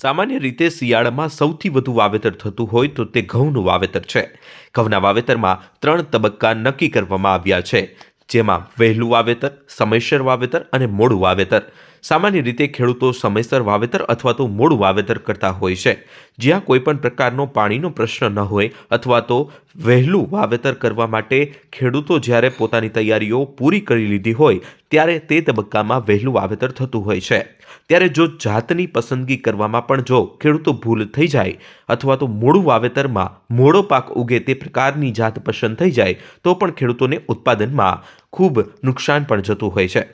સામાન્ય રીતે શિયાળામાં સૌથી વધુ વાવેતર થતું હોય તો તે ઘઉંનું વાવેતર છે. ઘઉંના વાવેતરમાં 3 તબક્કા નક્કી કરવામાં આવ્યા છે, જેમાં વહેલું વાવેતર, સમયસર વાવેતર અને મોડું વાવેતર. સામાન્ય રીતે ખેડૂતો સમયસર વાવેતર અથવા તો મોડું વાવેતર કરતા હોય છે. જ્યાં કોઈ પણ પ્રકારનો પાણીનો પ્રશ્ન ન હોય અથવા તો વહેલું વાવેતર કરવા માટે ખેડૂતો જ્યારે પોતાની તૈયારીઓ પૂરી કરી લીધી હોય ત્યારે તે તબક્કામાં વહેલું વાવેતર થતું હોય છે. ત્યારે જો જાતની પસંદગી કરવામાં પણ જો ખેડૂતો ભૂલ થઈ જાય અથવા તો મોડું વાવેતરમાં મોડો પાક ઉગે તે પ્રકારની જાત પસંદ થઈ જાય તો પણ ખેડૂતોને ઉત્પાદનમાં ખૂબ નુકસાન પણ જતું હોય છે.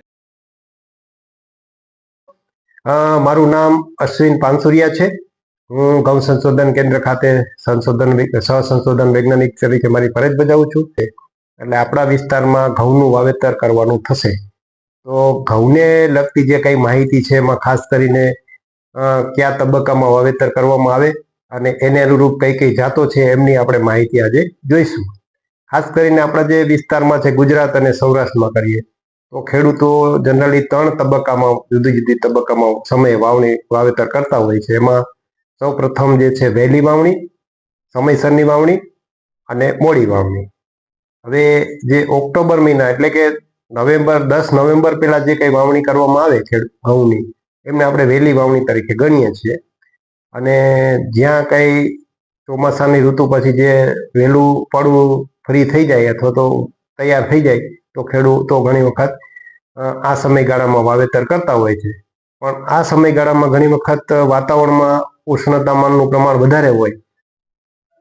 મારું નામ અશ્વિન પાનસુરિયા છે. હું ઘઉં સંશોધન કેન્દ્ર ખાતે સહસંશોધન વૈજ્ઞાનિક તરીકે મારી ફરજ બજાવું છું. એટલે આપણા વિસ્તારમાં ઘઉંનું વાવેતર કરવાનું થશે તો ઘઉંને લગતી જે કઈ માહિતી છે એમાં ખાસ કરીને કયા તબક્કામાં વાવેતર કરવામાં આવે અને એને અનુરૂપ કઈ કઈ જાતો છે એમની આપણે માહિતી આજે જોઈશું. ખાસ કરીને આપણા જે વિસ્તારમાં છે ગુજરાત અને સૌરાષ્ટ્રમાં કરીએ તો ખેડૂતો જનરલી 3 તબક્કામાં જુદી જુદી તબક્કામાં સમયે વાવેતર કરતા હોય છે. એમાં સૌ પ્રથમ જે છે વહેલી વાવણી, સમયસરની વાવણી અને મોડી વાવણી. હવે જે ઓક્ટોબર મહિના એટલે કે 10 નવેમ્બર પહેલા જે કઈ વાવણી કરવામાં આવે છે ઘઉંની એમને આપણે વહેલી વાવણી તરીકે ગણીએ છીએ. અને જ્યાં કઈ ચોમાસાની ઋતુ પછી જે વહેલું પડવું ફ્રી થઈ જાય અથવા તો તૈયાર થઈ જાય તો ખેડૂતો ઘણી વખત આ સમયગાળામાં વાવેતર કરતા હોય છે. પણ આ સમયગાળામાં ઘણી વખત વાતાવરણમાં ઉષ્ણતામાનનું પ્રમાણ વધારે હોય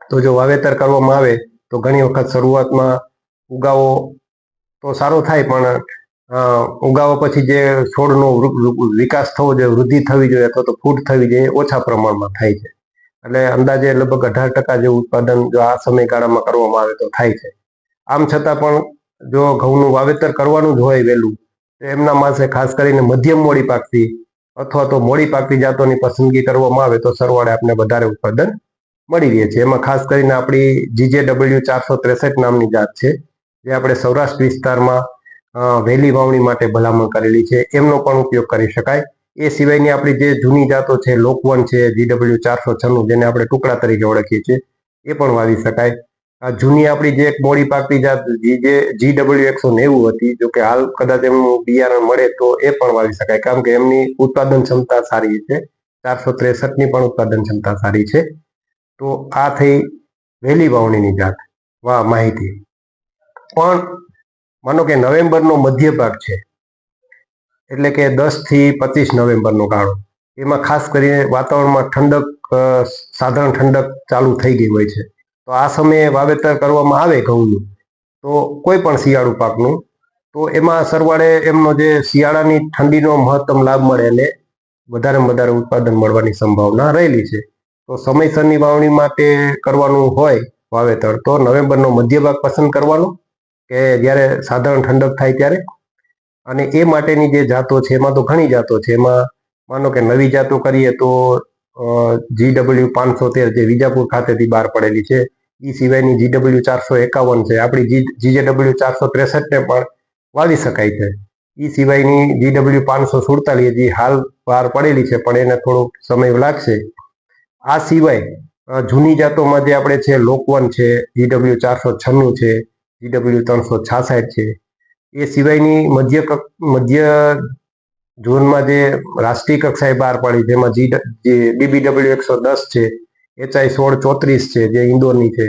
તો જો વાવેતર કરવામાં આવે તો ઘણી વખત શરૂઆતમાં ઉગાવો તો સારો થાય, પણ ઉગાવા પછી જે છોડનો વિકાસ થવો જોઈએ, વૃદ્ધિ થવી જોઈએ અથવા તો ફૂટ થવી જોઈએ ઓછા પ્રમાણમાં થાય છે. એટલે અંદાજે લગભગ 18% જેવું ઉત્પાદન જો આ સમયગાળામાં કરવામાં આવે તો થાય છે. આમ છતાં પણ જો ઘઉંનું વાવેતર કરવાનું જ હોય વહેલું તો એમના પાસે ખાસ કરીને મધ્યમ મોડી પાકતી અથવા તો મોડી પાકતી જાતોની પસંદગી કરવામાં આવે તો સરવાળે આપણે વધારે ઉત્પાદન મળી રહે છે. એમાં ખાસ કરીને આપણી GJW 463 નામની જાત છે જે આપણે સૌરાષ્ટ્ર વિસ્તારમાં વહેલી વાવણી માટે ભલામણ કરેલી છે, એમનો પણ ઉપયોગ કરી શકાય. એ સિવાયની આપણી જે જૂની જાતો છે લોકવન છે, GW 496 જેને આપણે ટુકડા તરીકે ઓળખીએ છીએ એ પણ વાવી શકાય. આ જૂની આપણી જે એક મોડી પાકતી જાત GW 190 હતી, જો કે હાલ કદાચ એમનું બિયારણ મળે તો એ પણ વાવી શકાય કારણ કે એમની ઉત્પાદન ક્ષમતા સારી છે. 463 ની પણ ઉત્પાદન ક્ષમતા સારી છે. તો આ થઈ વહેલી વાવણીની જાત માહિતી. પણ માનો કે નવેમ્બરનો મધ્ય ભાગ છે એટલે કે 10 થી 25 નવેમ્બરનો ગાળો, એમાં ખાસ કરીને વાતાવરણમાં સાધારણ ઠંડક ચાલુ થઈ ગઈ હોય છે. તો આ સમયે વાવેતર કરવામાં આવે ઘઉંનું તો કોઈ પણ શિયાળુ પાકનું તો એમાં સરવાળે એમનો જે શિયાળાની ઠંડીનો મહત્તમ લાભ મળે અને વધારેમાં વધારે ઉત્પાદન મળવાની સંભાવના રહેલી છે. તો સમયસરની વાવણી માટે કરવાનું હોય વાવેતર તો નવેમ્બરનો મધ્ય ભાગ પસંદ કરવાનો કે જ્યારે સાધારણ ઠંડક થાય ત્યારે. અને એ માટેની જે જાતો છે એમાં તો ઘણી જાતો છે. એમાં માનો કે નવી જાતો કરીએ તો GW 513 જે વિજાપુર ખાતેથી બહાર પડેલી છે, એ સિવાયની GW 451 છે, આપણી GJW 463 ને પણ વાવી શકાય છે. એ સિવાયની GW 547 જે હાલ બહાર પડેલી છે પણ એને થોડોક સમય લાગશે. આ સિવાય જૂની જાતોમાં જે આપણે છે લોકવન છે, GW 496 છે, GW 366 છે. એ સિવાયની મધ્ય ઝોનમાં જે રાષ્ટ્રીય કક્ષાએ બહાર પાડી જેમાં DBW 110 છે, HI 1634 છે જે ઇન્દોરની છે,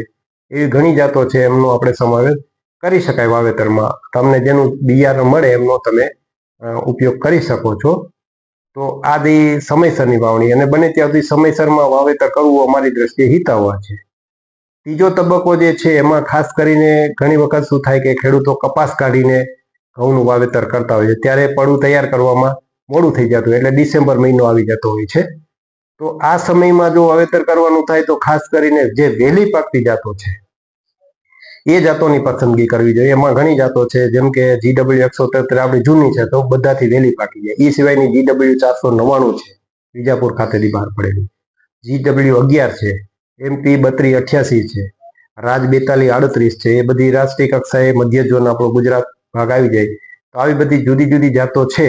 એવી ઘણી જાતો છે એમનો આપણે સમાવેશ કરી શકાય વાવેતરમાં. તમને જેનું બિયારણ મળે એમનો તમે ઉપયોગ કરી શકો છો. તો આ સમયસરની વાવણી અને બને ત્યાં સુધી સમયસરમાં વાવેતર કરવું અમારી દ્રષ્ટિએ હિતાવહ છે. ત્રીજો તબક્કો જે છે એમાં ખાસ કરીને ઘણી વખત શું થાય કે ખેડૂતો કપાસ કાઢીને ઘઉંનું વાવેતર કરતા હોય છે, ત્યારે પડું તૈયાર કરવામાં મોડું થઈ જતું એટલે ડિસેમ્બર મહિનો આવી જતો હોય છે. તો આ સમયમાં જો વાવેતર કરવાનું થાય તો ખાસ કરીને જે વહેલી પાકતી જાતો છે એ જાતોની પસંદગી કરવી જોઈએ. એમાં ઘણી જાતો છે જેમ કે GW 173 આપણી જૂની છે તો બધાથી વહેલી પાકી જાય. એ સિવાયની GW 499 છે વિજાપુર ખાતેથી બહાર પડેલી, GW 11 છે, MP 3288 છે, રાજ 4238 છે, એ બધી રાષ્ટ્રીય કક્ષાએ મધ્ય ઝોન આપણો ગુજરાત ભાગ આવી જાય. તો આવી બધી જુદી જુદી જાતો છે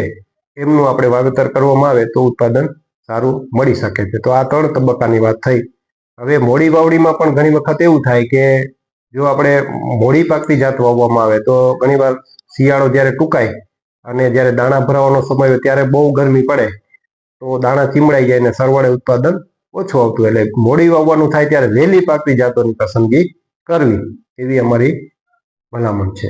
એમનું આપણે વાવેતર કરવામાં આવે તો ઉત્પાદન સારું મળી શકે છે. તો આ 3 તબક્કાની વાત થઈ. હવે મોડી વાવડીમાં પણ ઘણી વખત એવું થાય કે જો આપણે મોડી પાકતી જાત વાવવામાં આવે તો ઘણીવાર શિયાળો જ્યારે ટૂંકાય અને જ્યારે દાણા ભરાવાનો સમય હોય ત્યારે બહુ ગરમી પડે તો દાણા ચીમડાઈ જાય અને સરવાળે ઉત્પાદન ઓછું આવતું. એટલે મોડી વાવવાનું થાય ત્યારે વહેલી પાકતી જાતોની પસંદગી કરવી એવી અમારી ભલામણ છે.